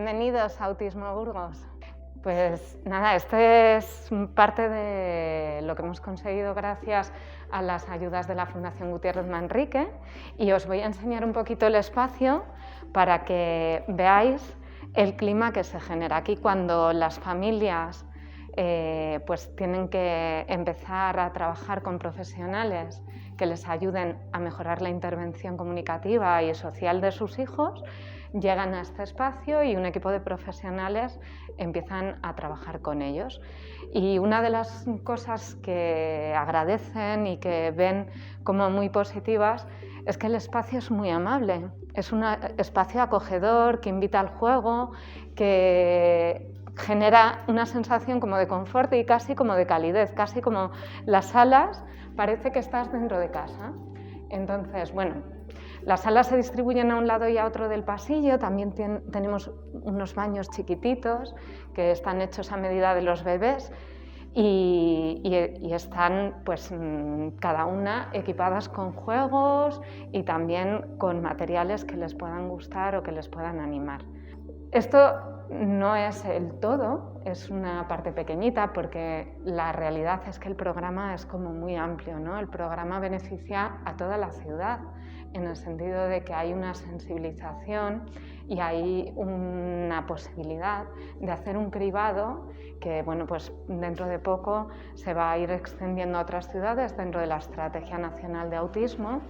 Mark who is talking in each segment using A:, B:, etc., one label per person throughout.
A: Bienvenidos a Autismo Burgos. Pues nada, esto es parte de lo que hemos conseguido gracias a las ayudas de la Fundación Gutiérrez Manrique, y os voy a enseñar un poquito el espacio para que veáis el clima que se genera aquí cuando las familias pues tienen que empezar a trabajar con profesionales que les ayuden a mejorar la intervención comunicativa y social de sus hijos. Llegan a este espacio y un equipo de profesionales empiezan a trabajar con ellos. Y una de las cosas que agradecen y que ven como muy positivas es que el espacio es muy amable. Es un espacio acogedor que invita al juego, que genera una sensación como de confort y casi como de calidez, casi como las salas, parece que estás dentro de casa. Entonces, bueno, las salas se distribuyen a un lado y a otro del pasillo. También tenemos unos baños chiquititos que están hechos a medida de los bebés y están pues cada una equipadas con juegos y también con materiales que les puedan gustar o que les puedan animar. Esto no es el todo, es una parte pequeñita, porque la realidad es que el programa es como muy amplio, ¿no? El programa beneficia a toda la ciudad, en el sentido de que hay una sensibilización y hay una posibilidad de hacer un cribado que, bueno, pues dentro de poco se va a ir extendiendo a otras ciudades dentro de la Estrategia Nacional de Autismo,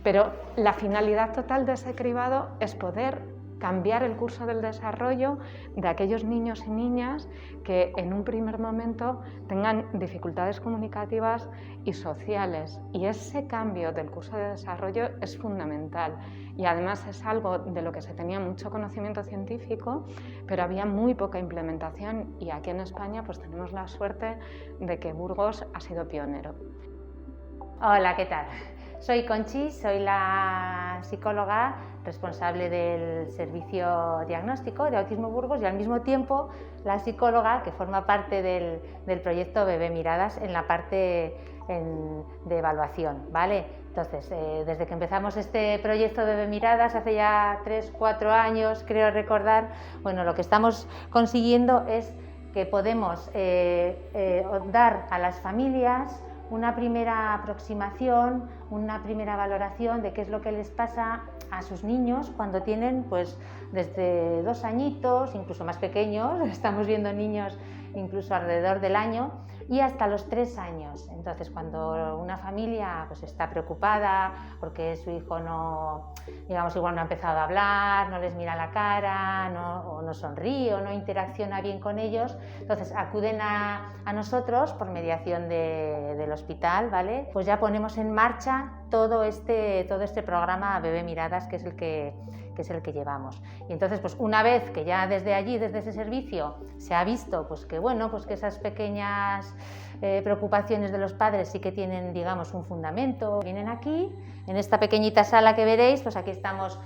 A: pero la finalidad total de ese cribado es poder cambiar el curso del desarrollo de aquellos niños y niñas que en un primer momento tengan dificultades comunicativas y sociales. Y ese cambio del curso de desarrollo es fundamental y además es algo de lo que se tenía mucho conocimiento científico, pero había muy poca implementación, y aquí en España pues tenemos la suerte de que Burgos ha sido pionero.
B: Hola, ¿qué tal? Soy Conchi, soy la psicóloga responsable del servicio diagnóstico de Autismo Burgos y al mismo tiempo la psicóloga que forma parte del proyecto Bebé Miradas en la parte de evaluación, ¿vale? Entonces, desde que empezamos este proyecto Bebé Miradas hace ya 3-4 años, creo recordar, bueno, lo que estamos consiguiendo es que podemos dar a las familias una primera aproximación, una primera valoración de qué es lo que les pasa a sus niños cuando tienen pues desde 2 añitos, incluso más pequeños, estamos viendo niños incluso alrededor del año, y hasta los 3 años. Entonces, cuando una familia pues está preocupada porque su hijo no, digamos, igual no ha empezado a hablar, no les mira la cara, o no sonríe o no interacciona bien con ellos, entonces acuden a nosotros por mediación del hospital, ¿vale? Pues ya ponemos en marcha todo este programa Bebé Miradas, que es el que llevamos. Y entonces, pues una vez que ya desde allí, desde ese servicio, se ha visto pues que bueno, pues que esas pequeñas preocupaciones de los padres sí que tienen, digamos, un fundamento, vienen aquí, en esta pequeñita sala que veréis, pues aquí estamos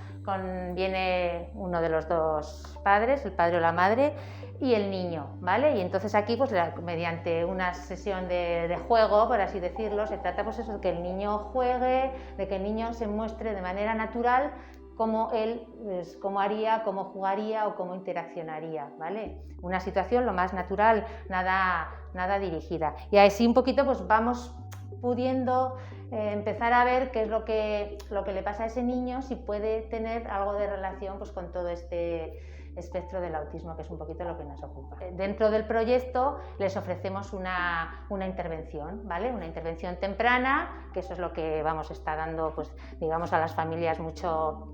B: viene uno de los 2 padres, el padre o la madre, y el niño, ¿vale? Y entonces aquí, pues mediante una sesión de juego, por así decirlo, se trata pues eso, de que el niño juegue, de que el niño se muestre de manera natural cómo él, pues, cómo haría, cómo jugaría o cómo interaccionaría, ¿vale? Una situación lo más natural, nada dirigida. Y así un poquito pues vamos pudiendo empezar a ver qué es lo que le pasa a ese niño, si puede tener algo de relación pues con todo este espectro del autismo, que es un poquito lo que nos ocupa. Dentro del proyecto les ofrecemos una intervención, ¿vale? Una intervención temprana, que eso es lo que está dando, pues, digamos, a las familias mucho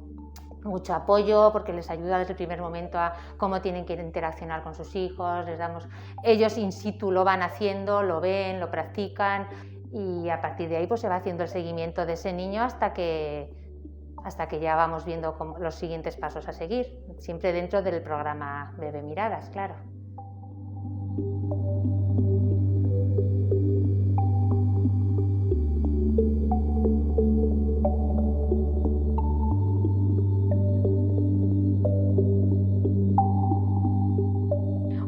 B: apoyo, porque les ayuda desde el primer momento a cómo tienen que interaccionar con sus hijos, les damos, ellos in situ lo van haciendo, lo ven, lo practican, y a partir de ahí pues se va haciendo el seguimiento de ese niño hasta que ya vamos viendo los siguientes pasos a seguir, siempre dentro del programa Bebé Miradas, claro.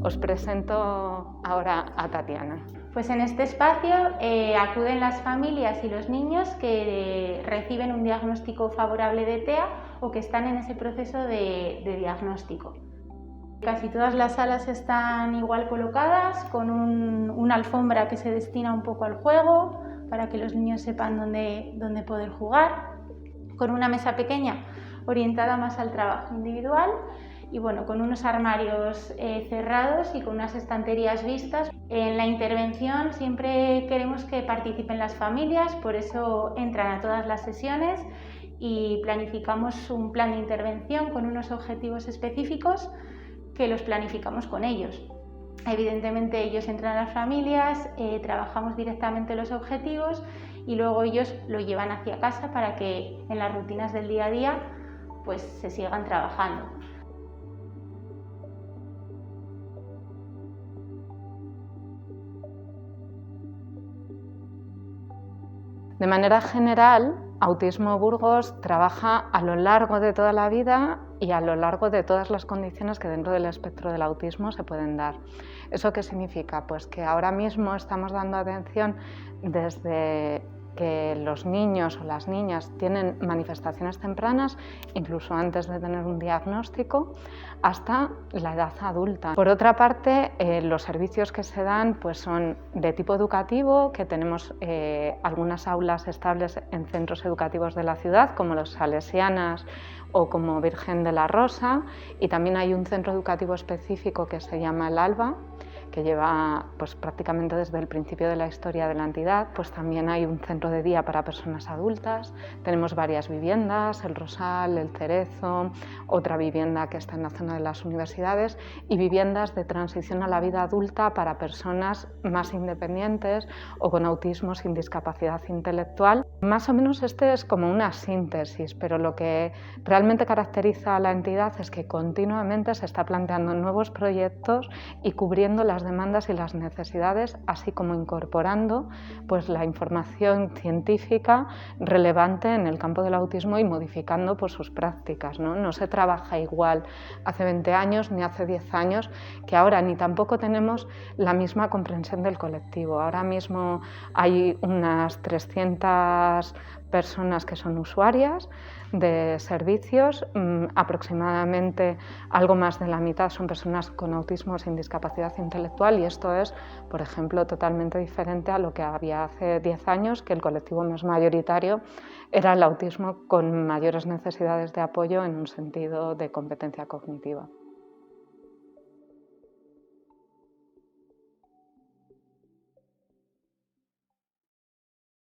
A: Os presento ahora a Tatiana.
C: Pues en este espacio acuden las familias y los niños que reciben un diagnóstico favorable de TEA o que están en ese proceso de diagnóstico. Casi todas las salas están igual colocadas, con una alfombra que se destina un poco al juego, para que los niños sepan dónde poder jugar, con una mesa pequeña orientada más al trabajo individual y bueno, con unos armarios cerrados y con unas estanterías vistas. En la intervención siempre queremos que participen las familias, por eso entran a todas las sesiones y planificamos un plan de intervención con unos objetivos específicos que los planificamos con ellos. Evidentemente ellos entran a las familias, trabajamos directamente los objetivos y luego ellos lo llevan hacia casa para que en las rutinas del día a día pues se sigan trabajando.
A: De manera general, Autismo Burgos trabaja a lo largo de toda la vida y a lo largo de todas las condiciones que dentro del espectro del autismo se pueden dar. ¿Eso qué significa? Pues que ahora mismo estamos dando atención desde que los niños o las niñas tienen manifestaciones tempranas, incluso antes de tener un diagnóstico, hasta la edad adulta. Por otra parte, los servicios que se dan pues son de tipo educativo, que tenemos algunas aulas estables en centros educativos de la ciudad, como los Salesianas o como Virgen de la Rosa, y también hay un centro educativo específico que se llama El Alba, que lleva pues, prácticamente desde el principio de la historia de la entidad. Pues también hay un centro de día para personas adultas, tenemos varias viviendas, El Rosal, El Cerezo, otra vivienda que está en la zona de las universidades y viviendas de transición a la vida adulta para personas más independientes o con autismo sin discapacidad intelectual. Más o menos este es como una síntesis, pero lo que realmente caracteriza a la entidad es que continuamente se está planteando nuevos proyectos y cubriendo las demandas y las necesidades, así como incorporando pues, la información científica relevante en el campo del autismo y modificando pues, sus prácticas. No se trabaja igual hace 20 años ni hace 10 años que ahora, ni tampoco tenemos la misma comprensión del colectivo. Ahora mismo hay unas 300 personas que son usuarias de servicios, aproximadamente algo más de la mitad son personas con autismo sin discapacidad intelectual y esto es, por ejemplo, totalmente diferente a lo que había hace 10 años, que el colectivo más mayoritario era el autismo con mayores necesidades de apoyo en un sentido de competencia cognitiva.